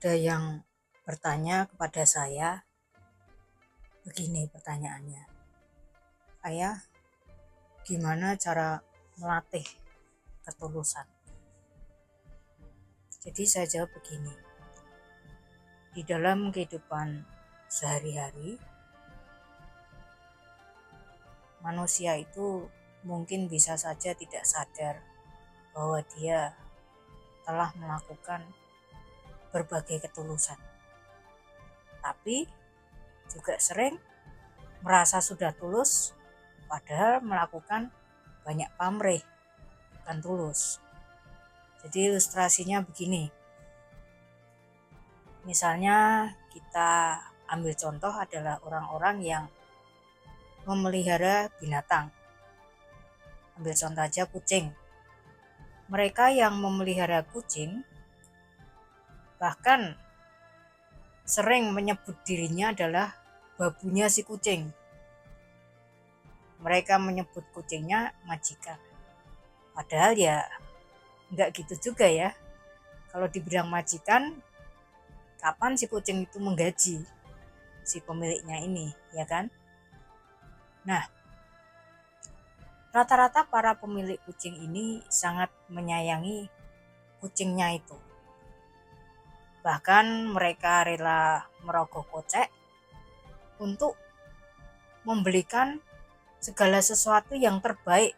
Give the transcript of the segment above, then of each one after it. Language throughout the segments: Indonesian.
Ada yang bertanya kepada saya, begini pertanyaannya, "Ayah, gimana cara melatih ketulusan?" Jadi saya jawab begini, di dalam kehidupan sehari-hari, manusia itu mungkin bisa saja tidak sadar bahwa dia telah melakukan berbagai ketulusan. Tapi juga sering merasa sudah tulus, padahal melakukan banyak pamrih, bukan tulus. Jadi ilustrasinya begini, misalnya kita ambil contoh adalah orang-orang yang memelihara binatang. Ambil contoh aja kucing. Mereka yang memelihara kucing bahkan sering menyebut dirinya adalah babunya si kucing. Mereka menyebut kucingnya majikan. Padahal ya nggak gitu juga ya. Kalau dibilang majikan, kapan si kucing itu menggaji si pemiliknya ini, ya kan? Nah, rata-rata para pemilik kucing ini sangat menyayangi kucingnya itu. Bahkan mereka rela merogoh kocek untuk membelikan segala sesuatu yang terbaik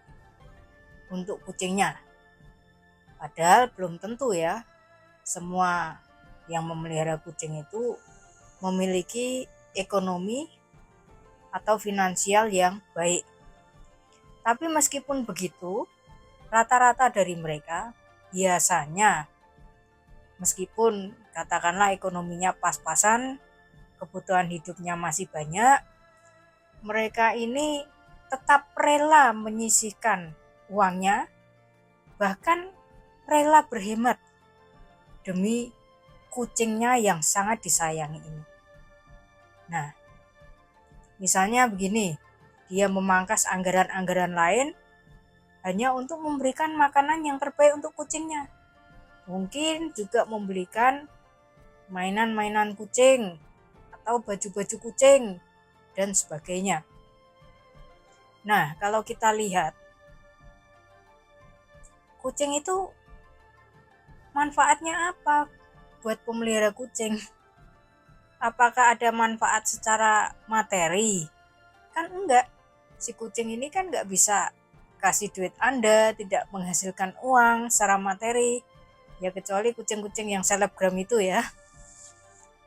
untuk kucingnya. Padahal belum tentu ya, semua yang memelihara kucing itu memiliki ekonomi atau finansial yang baik. Tapi meskipun begitu, rata-rata dari mereka biasanya meskipun katakanlah ekonominya pas-pasan, kebutuhan hidupnya masih banyak, mereka ini tetap rela menyisihkan uangnya, bahkan rela berhemat demi kucingnya yang sangat disayangi ini. Nah, misalnya begini, dia memangkas anggaran-anggaran lain hanya untuk memberikan makanan yang terbaik untuk kucingnya. Mungkin juga membelikan mainan-mainan kucing atau baju-baju kucing dan sebagainya. Nah, kalau kita lihat, kucing itu manfaatnya apa buat pemelihara kucing? Apakah ada manfaat secara materi? Kan enggak. Si kucing ini kan enggak bisa kasih duit Anda, tidak menghasilkan uang secara materi. Ya kecuali kucing-kucing yang selebgram itu ya.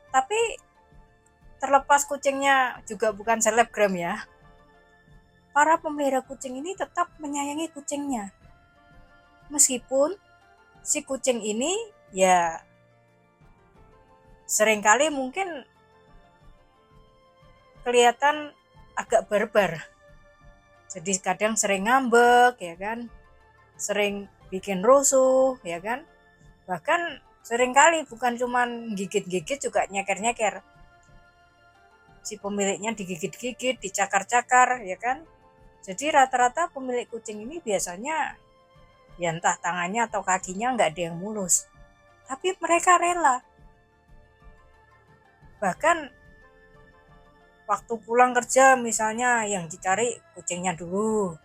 Tapi terlepas kucingnya juga bukan selebgram ya, para pemelihara kucing ini tetap menyayangi kucingnya. Meskipun si kucing ini ya seringkali mungkin kelihatan agak barbar. Jadi kadang sering ngambek ya kan, sering bikin rusuh ya kan. Bahkan seringkali bukan cuma gigit-gigit juga nyeker-nyeker. Si pemiliknya digigit-gigit, dicakar-cakar ya kan. Jadi rata-rata pemilik kucing ini biasanya ya entah tangannya atau kakinya nggak ada yang mulus. Tapi mereka rela. Bahkan waktu pulang kerja misalnya yang dicari kucingnya dulu.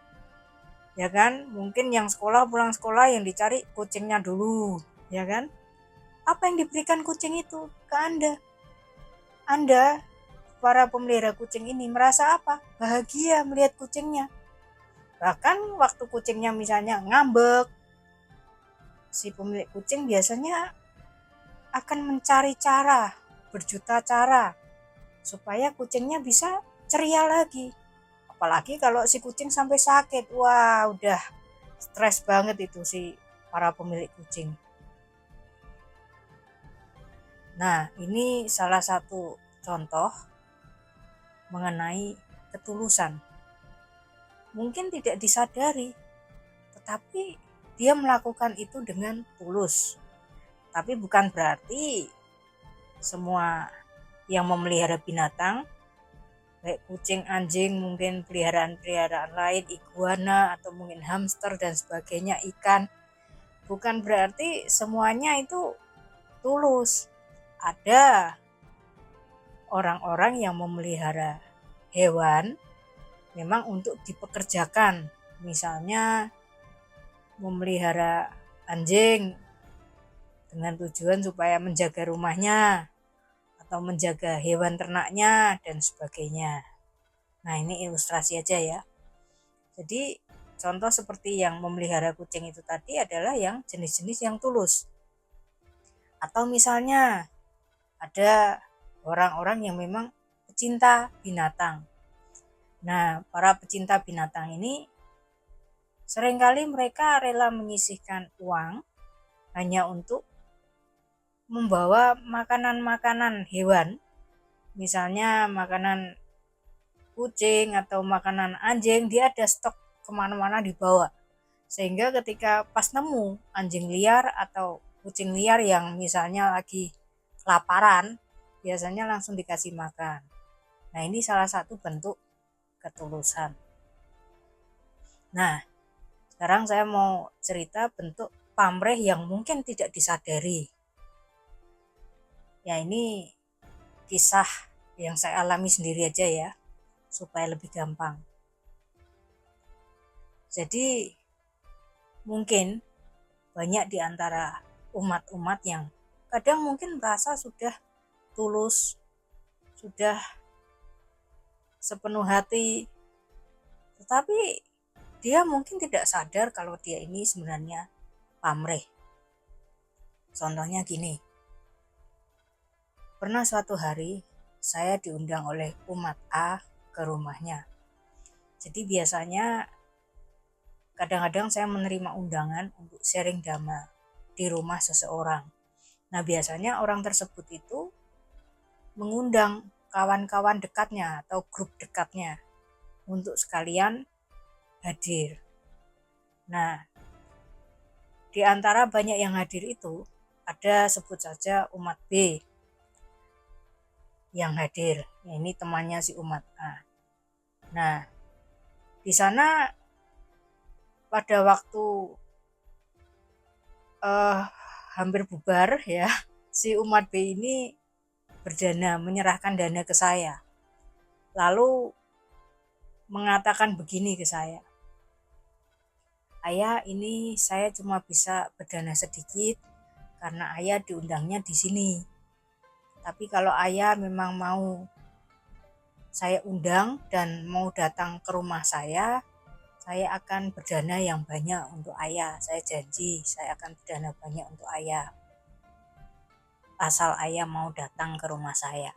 Ya kan? Mungkin yang sekolah pulang sekolah yang dicari kucingnya dulu. Ya kan? Apa yang diberikan kucing itu ke Anda? Anda, para pemelihara kucing ini merasa apa? Bahagia melihat kucingnya. Bahkan waktu kucingnya misalnya ngambek, si pemilik kucing biasanya akan mencari cara, berjuta cara, supaya kucingnya bisa ceria lagi. Apalagi kalau si kucing sampai sakit, wah udah stres banget itu si para pemilik kucing. Nah, ini salah satu contoh mengenai ketulusan. Mungkin tidak disadari, tetapi dia melakukan itu dengan tulus. Tapi bukan berarti semua yang memelihara binatang, baik kucing, anjing, mungkin peliharaan-peliharaan lain, iguana, atau mungkin hamster dan sebagainya, ikan, bukan berarti semuanya itu tulus. ada orang-orang yang memelihara hewan memang untuk dipekerjakan, misalnya memelihara anjing dengan tujuan supaya menjaga rumahnya atau menjaga hewan ternaknya dan sebagainya. Nah, ini ilustrasi aja ya. Jadi contoh seperti yang memelihara kucing itu tadi adalah yang jenis-jenis yang tulus. Atau misalnya ada orang-orang yang memang pecinta binatang. Nah, para pecinta binatang ini seringkali mereka rela menyisihkan uang hanya untuk membawa makanan-makanan hewan, misalnya makanan kucing atau makanan anjing, dia ada stok kemana-mana dibawa, sehingga ketika pas nemu anjing liar atau kucing liar yang misalnya lagi kelaparan, biasanya langsung dikasih makan. Nah, ini salah satu bentuk ketulusan. Nah, sekarang saya mau cerita bentuk pamrih yang mungkin tidak disadari. Ya, ini kisah yang saya alami sendiri aja ya, supaya lebih gampang. Jadi mungkin banyak di antara umat-umat yang kadang mungkin merasa sudah tulus, sudah sepenuh hati, tetapi dia mungkin tidak sadar kalau dia ini sebenarnya pamrih. Contohnya gini, pernah suatu hari saya diundang oleh umat A ke rumahnya. Jadi biasanya kadang-kadang saya menerima undangan untuk sharing dhamma di rumah seseorang. Nah, biasanya orang tersebut itu mengundang kawan-kawan dekatnya atau grup dekatnya untuk sekalian hadir. Nah, di antara banyak yang hadir itu ada sebut saja umat B yang hadir. Ya, ini temannya si umat A. Nah, di sana pada waktu hampir bubar ya, si umat B ini berdana, menyerahkan dana ke saya. Lalu mengatakan begini ke saya, "Ayah, ini saya cuma bisa berdana sedikit karena ayah diundangnya di sini. Tapi kalau ayah memang mau saya undang dan mau datang ke rumah saya akan berdana yang banyak untuk ayah. Saya janji saya akan berdana banyak untuk ayah. Asal ayah mau datang ke rumah saya."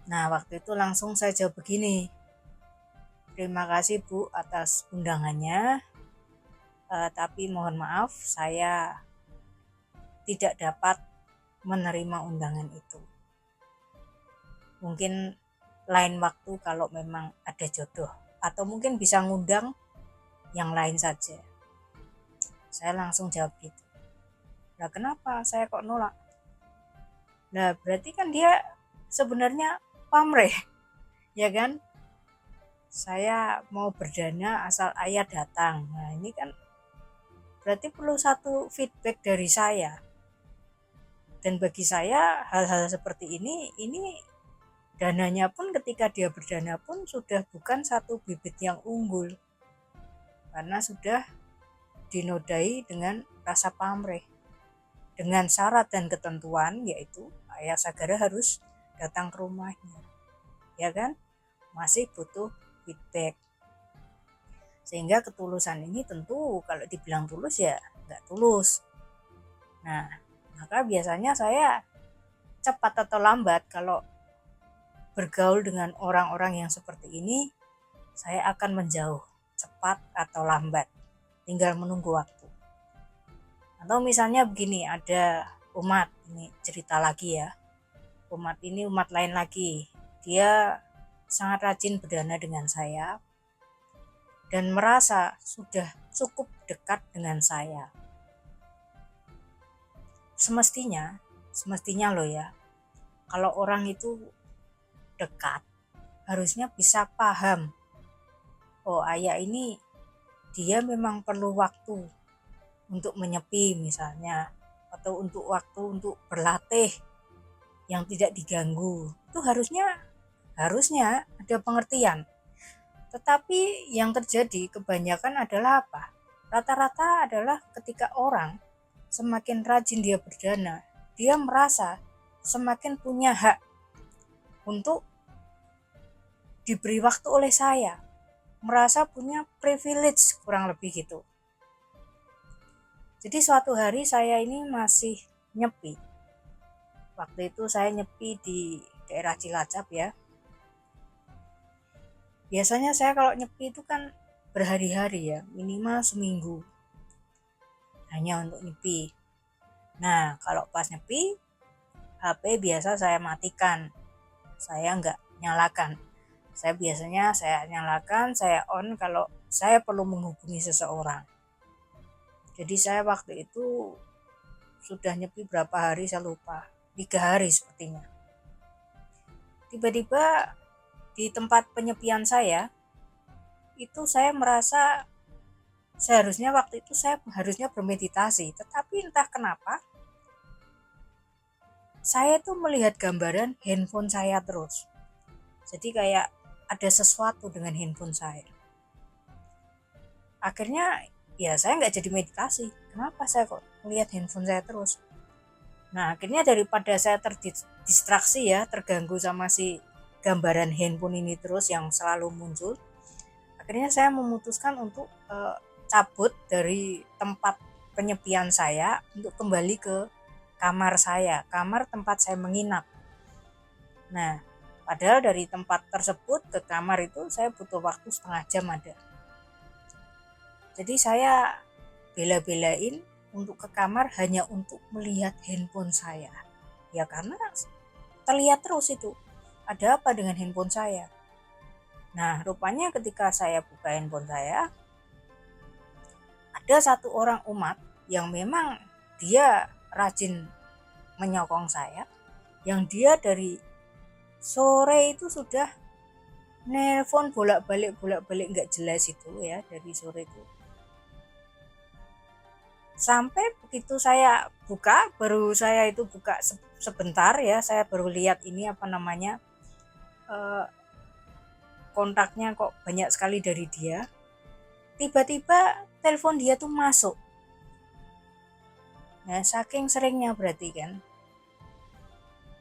Nah, waktu itu langsung saya jawab begini, "Terima kasih Bu atas undangannya, tapi mohon maaf saya tidak dapat menerima undangan itu. Mungkin lain waktu kalau memang ada jodoh, atau mungkin bisa ngundang yang lain saja." Saya langsung jawab gitu. Lah, kenapa saya kok nolak? Nah, berarti kan dia sebenarnya pamrih, ya kan? Saya mau berdana asal ayah datang. Nah, ini kan berarti perlu satu feedback dari saya. Dan bagi saya hal-hal seperti ini dananya pun ketika dia berdana pun sudah bukan satu bibit yang unggul. Karena sudah dinodai dengan rasa pamrih. Dengan syarat dan ketentuan yaitu ayah Sagara harus datang ke rumahnya. Ya kan? Masih butuh feedback. Sehingga ketulusan ini tentu kalau dibilang tulus ya nggak tulus. Nah, maka biasanya saya cepat atau lambat kalau bergaul dengan orang-orang yang seperti ini, saya akan menjauh cepat atau lambat, tinggal menunggu waktu. Atau misalnya begini, ada umat, ini cerita lagi ya, umat ini umat lain lagi, dia sangat rajin berdana dengan saya dan merasa sudah cukup dekat dengan saya. Semestinya loh ya, kalau orang itu dekat, harusnya bisa paham, oh ayah ini dia memang perlu waktu untuk menyepi misalnya, atau untuk waktu untuk berlatih yang tidak diganggu. Itu harusnya ada pengertian. Tetapi yang terjadi kebanyakan adalah apa? Rata-rata adalah ketika orang semakin rajin dia berdana, dia merasa semakin punya hak untuk diberi waktu oleh saya, merasa punya privilege kurang lebih gitu. Jadi suatu hari saya ini masih nyepi. Waktu itu saya nyepi di daerah Cilacap ya. Biasanya saya kalau nyepi itu kan berhari-hari ya, minimal seminggu hanya untuk nyepi. Nah, kalau pas nyepi, HP biasa saya matikan, saya nggak nyalakan. Saya nyalakan, saya on kalau saya perlu menghubungi seseorang. Jadi saya waktu itu sudah nyepi berapa hari saya lupa, 3 hari sepertinya. Tiba-tiba di tempat penyepian saya, itu saya merasa seharusnya waktu itu saya harusnya bermeditasi, tetapi entah kenapa saya tuh melihat gambaran handphone saya terus. Jadi kayak ada sesuatu dengan handphone saya. Akhirnya ya saya nggak jadi meditasi. Kenapa saya kok melihat handphone saya terus? Nah akhirnya daripada saya terdistraksi ya, terganggu sama si gambaran handphone ini terus yang selalu muncul, akhirnya saya memutuskan untuk cabut dari tempat penyepian saya untuk kembali ke kamar saya, kamar tempat saya menginap. Nah, padahal dari tempat tersebut ke kamar itu saya butuh waktu setengah jam ada. Jadi saya bela-belain untuk ke kamar hanya untuk melihat handphone saya. Ya karena terlihat terus itu, ada apa dengan handphone saya. Nah, rupanya ketika saya buka handphone saya, ada satu orang umat yang memang dia rajin menyokong saya, yang dia dari sore itu sudah nelpon bolak-balik nggak jelas itu ya, dari sore itu. Sampai begitu saya buka, baru saya itu buka sebentar ya, saya baru lihat ini apa namanya, kontaknya kok banyak sekali dari dia. Tiba-tiba telepon dia tuh masuk. Nah, saking seringnya berarti kan.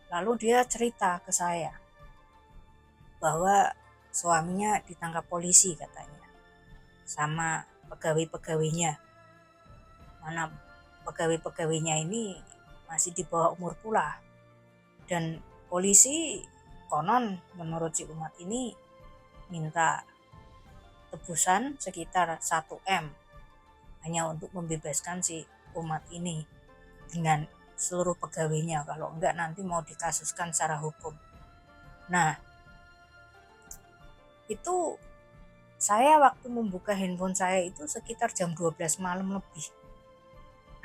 Lalu dia cerita ke saya bahwa suaminya ditangkap polisi katanya, sama pegawai-pegawainya. Mana pegawai-pegawainya ini masih di bawah umur pula. Dan polisi konon menurut si umat ini minta tebusan sekitar 1 M hanya untuk membebaskan si umat ini dengan seluruh pegawainya, kalau enggak nanti mau dikasuskan secara hukum. Nah, itu saya waktu membuka handphone saya itu sekitar jam 12 malam lebih.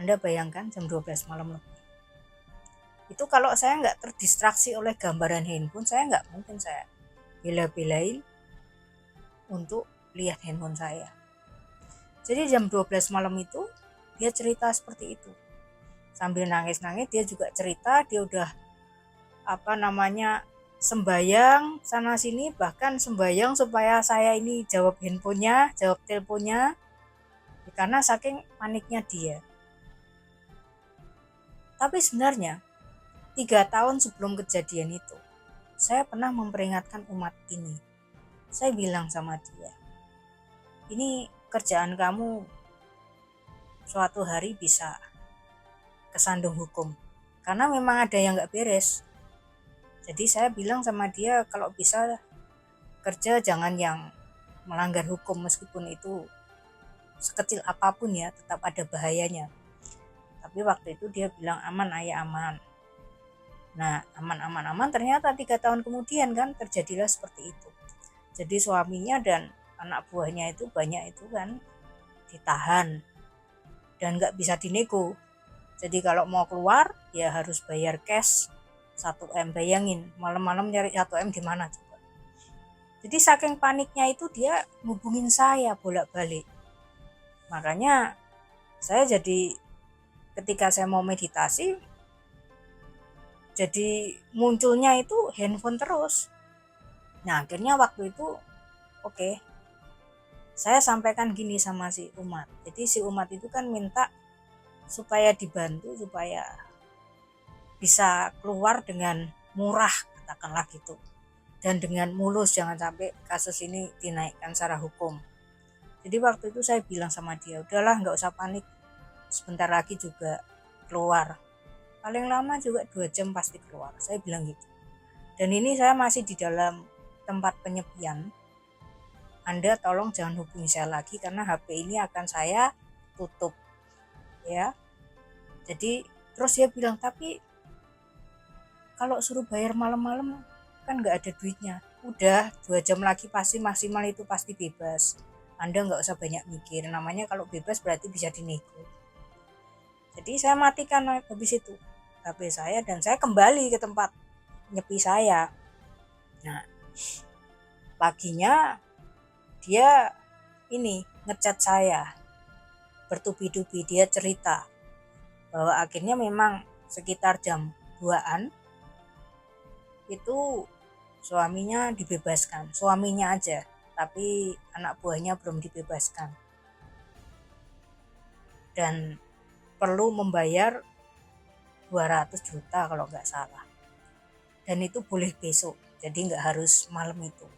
Anda bayangkan jam 12 malam lebih. Itu kalau saya nggak terdistraksi oleh gambaran handphone, saya nggak mungkin saya bela-belain untuk lihat handphone saya. Jadi jam 12 malam itu dia cerita seperti itu. Sambil nangis-nangis dia juga cerita dia udah sembayang sana sini, bahkan sembayang supaya saya ini jawab handphonenya, jawab teleponnya, karena saking paniknya dia. Tapi sebenarnya 3 tahun sebelum kejadian itu, saya pernah memperingatkan umat ini. Saya bilang sama dia, ini kerjaan kamu suatu hari bisa kesandung hukum, karena memang ada yang gak beres. Jadi saya bilang sama dia, kalau bisa kerja jangan yang melanggar hukum, meskipun itu sekecil apapun ya, tetap ada bahayanya. Tapi waktu itu dia bilang aman ayah, aman. Nah, aman ternyata 3 tahun kemudian kan terjadilah seperti itu. Jadi suaminya dan anak buahnya itu banyak itu kan ditahan dan gak bisa dinego. Jadi kalau mau keluar ya harus bayar cash 1 M. Bayangin malam-malam nyari 1 M di mana coba. Jadi saking paniknya itu dia ngubungin saya bolak-balik. Makanya saya jadi ketika saya mau meditasi, jadi munculnya itu handphone terus. Nah akhirnya waktu itu oke, saya sampaikan gini sama si umat. Jadi si umat itu kan minta supaya dibantu, supaya bisa keluar dengan murah, katakanlah gitu, dan dengan mulus, jangan sampai kasus ini dinaikkan secara hukum. Jadi waktu itu saya bilang sama dia, udahlah nggak usah panik, sebentar lagi juga keluar, paling lama juga 2 jam pasti keluar, saya bilang gitu. Dan ini saya masih di dalam tempat penyepian, Anda tolong jangan hubungi saya lagi karena HP ini akan saya tutup ya. Jadi terus dia bilang, tapi kalau suruh bayar malam-malam kan nggak ada duitnya. Udah 2 jam lagi pasti maksimal itu pasti bebas, Anda nggak usah banyak mikir, namanya kalau bebas berarti bisa dinego. Jadi saya matikan habis itu HP saya dan saya kembali ke tempat nyepi saya. Nah paginya dia ini ngechat saya bertubi-tubi, dia cerita bahwa akhirnya memang sekitar jam 2-an itu suaminya dibebaskan, suaminya aja, tapi anak buahnya belum dibebaskan dan perlu membayar 200 juta kalau nggak salah, dan itu boleh besok, jadi nggak harus malam itu.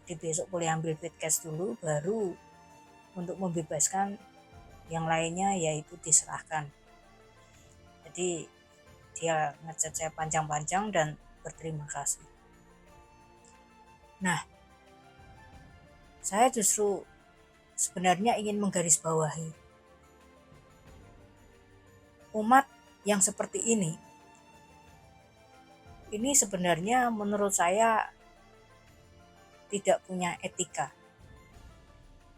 Jadi besok boleh ambil bed cash dulu, baru untuk membebaskan yang lainnya yaitu diserahkan. Jadi dia ngechat saya panjang-panjang dan berterima kasih. Nah saya justru sebenarnya ingin menggarisbawahi umat yang seperti ini sebenarnya menurut saya tidak punya etika,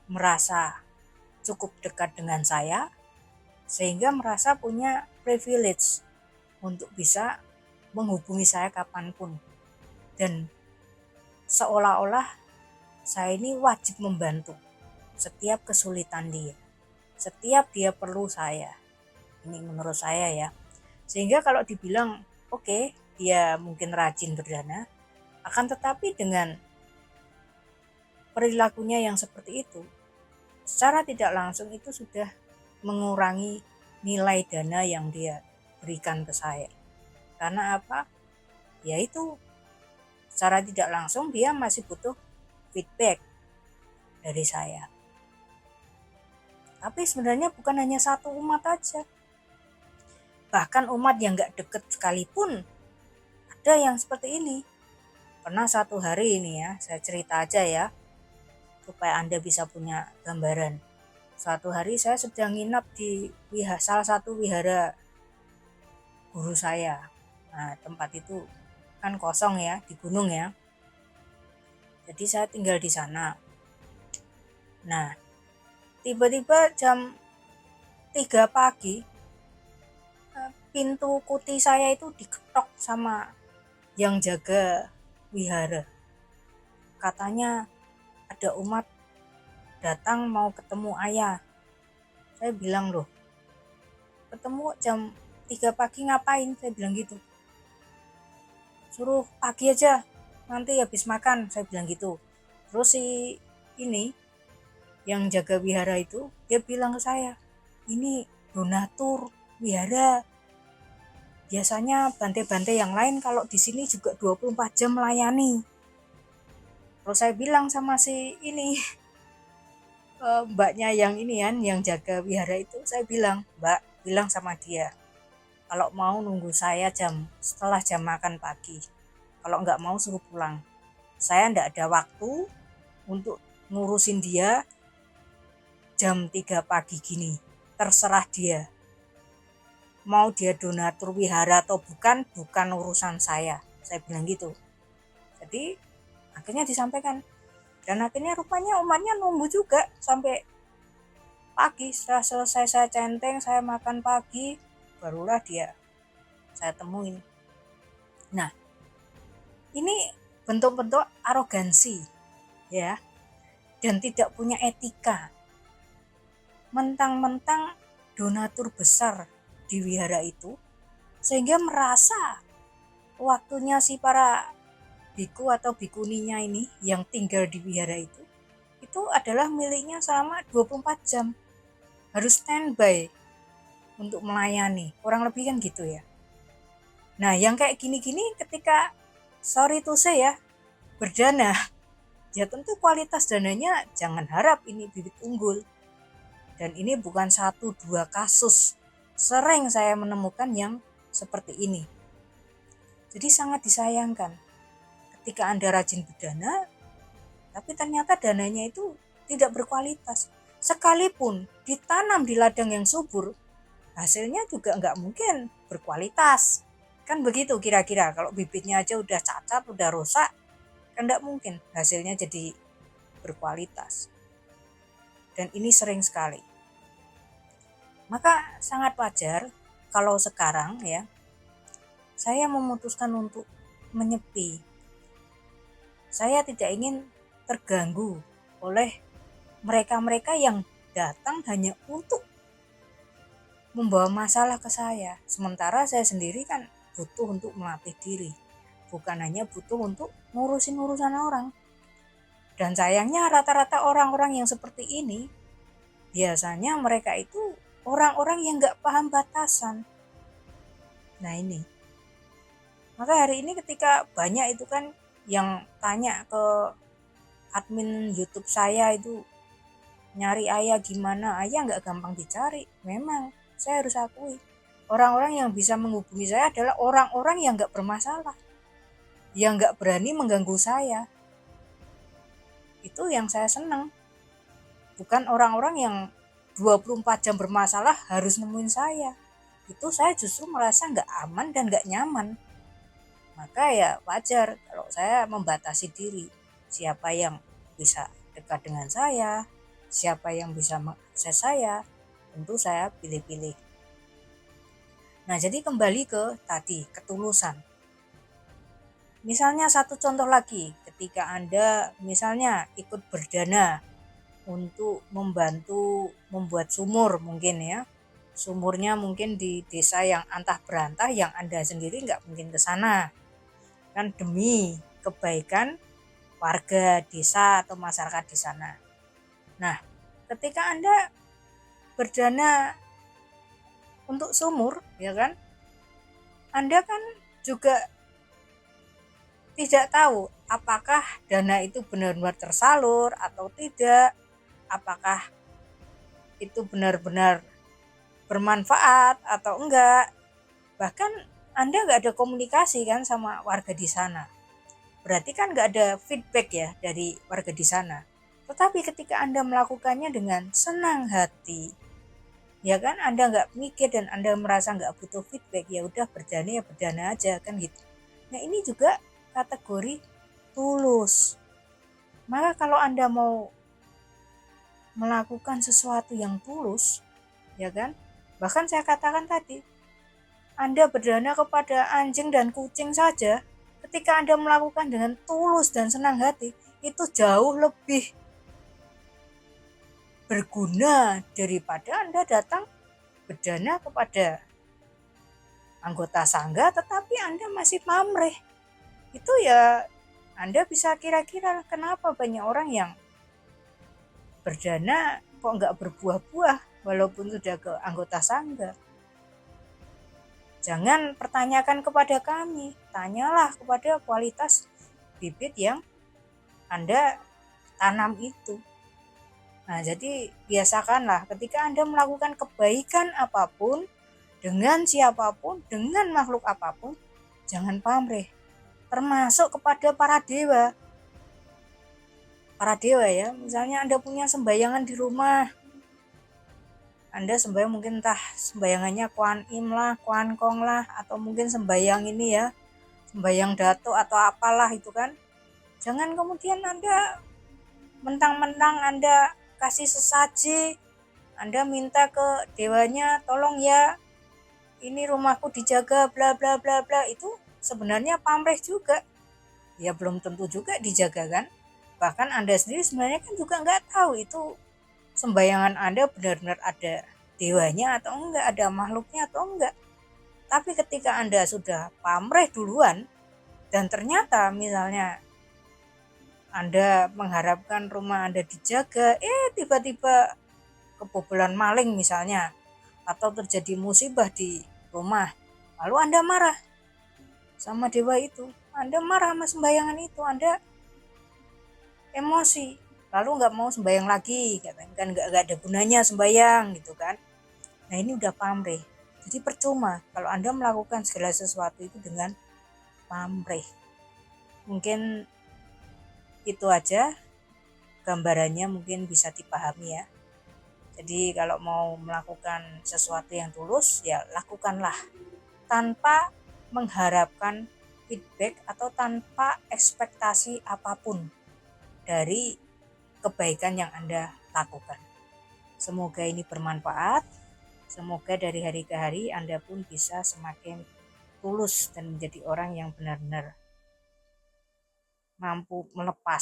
merasa cukup dekat dengan saya sehingga merasa punya privilege untuk bisa menghubungi saya kapanpun, dan seolah-olah saya ini wajib membantu setiap kesulitan dia, setiap dia perlu saya. Ini menurut saya ya. Sehingga kalau dibilang oke, dia mungkin rajin berdana, akan tetapi dengan perilakunya yang seperti itu, secara tidak langsung itu sudah mengurangi nilai dana yang dia berikan ke saya. Karena apa? Yaitu secara tidak langsung dia masih butuh feedback dari saya. Tapi sebenarnya bukan hanya satu umat aja. Bahkan umat yang gak deket sekalipun ada yang seperti ini. Pernah satu hari ini ya, saya cerita aja ya, supaya Anda bisa punya gambaran. Suatu hari saya sedang nginap di salah satu wihara guru saya. Nah tempat itu kan kosong ya, di gunung ya. Jadi saya tinggal di sana. Nah tiba-tiba jam 3 pagi pintu kuti saya itu diketok sama yang jaga wihara. Katanya ada umat datang mau ketemu ayah. Saya bilang, loh ketemu jam 3 pagi ngapain? Saya bilang gitu. Suruh pagi aja, nanti habis makan, saya bilang gitu. Terus si ini yang jaga wihara itu, dia bilang ke saya, ini donatur wihara. Biasanya bantai-bantai yang lain kalau di sini juga 24 jam melayani. Terus saya bilang sama si ini, mbaknya yang ini kan, yang jaga wihara itu, saya bilang, Mbak, bilang sama dia, kalau mau nunggu saya setelah jam makan pagi. Kalau nggak mau suruh pulang. Saya nggak ada waktu untuk ngurusin dia jam 3 pagi gini. Terserah dia. Mau dia donatur wihara atau bukan urusan saya. Saya bilang gitu. Jadi akhirnya disampaikan. Dan akhirnya rupanya umatnya nunggu juga sampai pagi. Setelah selesai saya centeng, saya makan pagi, barulah dia saya temuin. Nah, ini bentuk-bentuk arogansi ya, dan tidak punya etika. Mentang-mentang donatur besar di wihara itu, sehingga merasa waktunya si para biku atau bikuninya ini yang tinggal di wihara itu adalah miliknya selama 24 jam. Harus standby untuk melayani, kurang lebih kan gitu ya. Nah, yang kayak gini-gini ketika sorry to say ya, berdana, ya tentu kualitas dananya jangan harap ini bibit unggul. Dan ini bukan 1-2 kasus, sering saya menemukan yang seperti ini. Jadi sangat disayangkan ketika Anda rajin berdana, tapi ternyata dananya itu tidak berkualitas. Sekalipun ditanam di ladang yang subur, hasilnya juga nggak mungkin berkualitas. Kan begitu kira-kira, kalau bibitnya aja udah cacat, udah rusak, kan nggak mungkin hasilnya jadi berkualitas. Dan ini sering sekali. Maka sangat wajar kalau sekarang ya, saya memutuskan untuk menyepi. Saya tidak ingin terganggu oleh mereka-mereka yang datang hanya untuk membawa masalah ke saya. Sementara saya sendiri kan butuh untuk melatih diri, bukan hanya butuh untuk ngurusin urusan orang. Dan sayangnya rata-rata orang-orang yang seperti ini, biasanya mereka itu orang-orang yang gak paham batasan. Nah ini, maka hari ini ketika banyak itu kan yang tanya ke admin YouTube saya itu, nyari ayah gimana, ayah gak gampang dicari. Memang saya harus akui, orang-orang yang bisa menghubungi saya adalah orang-orang yang gak bermasalah, yang gak berani mengganggu saya. Itu yang saya senang. Bukan orang-orang yang 24 jam bermasalah harus nemuin saya. Itu saya justru merasa gak aman dan gak nyaman. Maka ya wajar kalau saya membatasi diri. Siapa yang bisa dekat dengan saya, siapa yang bisa mengakses saya, tentu saya pilih-pilih. Nah, jadi kembali ke tadi, ketulusan. Misalnya satu contoh lagi, ketika Anda misalnya ikut berdana untuk membantu membuat sumur mungkin ya. Sumurnya mungkin di desa yang antah berantah yang Anda sendiri nggak mungkin ke sana. Kan demi kebaikan warga desa atau masyarakat di sana. Nah, ketika Anda berdana untuk sumur, ya kan, Anda kan juga tidak tahu apakah dana itu benar-benar tersalur atau tidak, apakah itu benar-benar bermanfaat atau enggak. Bahkan Anda nggak ada komunikasi kan sama warga di sana. Berarti kan nggak ada feedback ya dari warga di sana. Tetapi ketika Anda melakukannya dengan senang hati, ya kan, Anda nggak mikir dan Anda merasa nggak butuh feedback, ya udah berdana ya berdana aja kan gitu. Nah ini juga kategori tulus. Maka kalau Anda mau melakukan sesuatu yang tulus, ya kan, bahkan saya katakan tadi, Anda berdana kepada anjing dan kucing saja, ketika Anda melakukan dengan tulus dan senang hati, itu jauh lebih berguna daripada Anda datang berdana kepada anggota sangga tetapi Anda masih pamrih. Itu ya Anda bisa kira-kira kenapa banyak orang yang berdana kok nggak berbuah-buah walaupun sudah ke anggota sangga. Jangan pertanyakan kepada kami, tanyalah kepada kualitas bibit yang Anda tanam itu. Nah, jadi biasakanlah ketika Anda melakukan kebaikan apapun, dengan siapapun, dengan makhluk apapun, jangan pamrih. Termasuk kepada para dewa. Para dewa ya, misalnya Anda punya sembayangan di rumah, Anda sembahyang mungkin entah sembayangannya Kuan Im lah, Kuan Kong lah, atau mungkin sembayang ini ya, sembayang Datuk atau apalah itu kan. Jangan kemudian Anda mentang-mentang Anda kasih sesaji, Anda minta ke dewanya, tolong ya, ini rumahku dijaga bla bla bla bla, itu sebenarnya pamrih juga. Ya belum tentu juga dijaga kan. Bahkan Anda sendiri sebenarnya kan juga nggak tahu itu sembayangan Anda benar-benar ada dewanya atau enggak, ada makhluknya atau enggak. Tapi ketika Anda sudah pamrih duluan dan ternyata misalnya Anda mengharapkan rumah Anda dijaga, tiba-tiba kebobolan maling misalnya, atau terjadi musibah di rumah, lalu Anda marah sama dewa itu, Anda marah sama sembayangan itu, Anda emosi, lalu nggak mau sembayang lagi, kan nggak ada gunanya sembayang gitu kan. Nah ini udah pamrih, jadi percuma kalau Anda melakukan segala sesuatu itu dengan pamrih. Mungkin itu aja gambarannya, mungkin bisa dipahami ya. Jadi kalau mau melakukan sesuatu yang tulus, ya lakukanlah tanpa mengharapkan feedback atau tanpa ekspektasi apapun dari kebaikan yang Anda lakukan. Semoga ini bermanfaat. Semoga dari hari ke hari Anda pun bisa semakin tulus dan menjadi orang yang benar-benar mampu melepas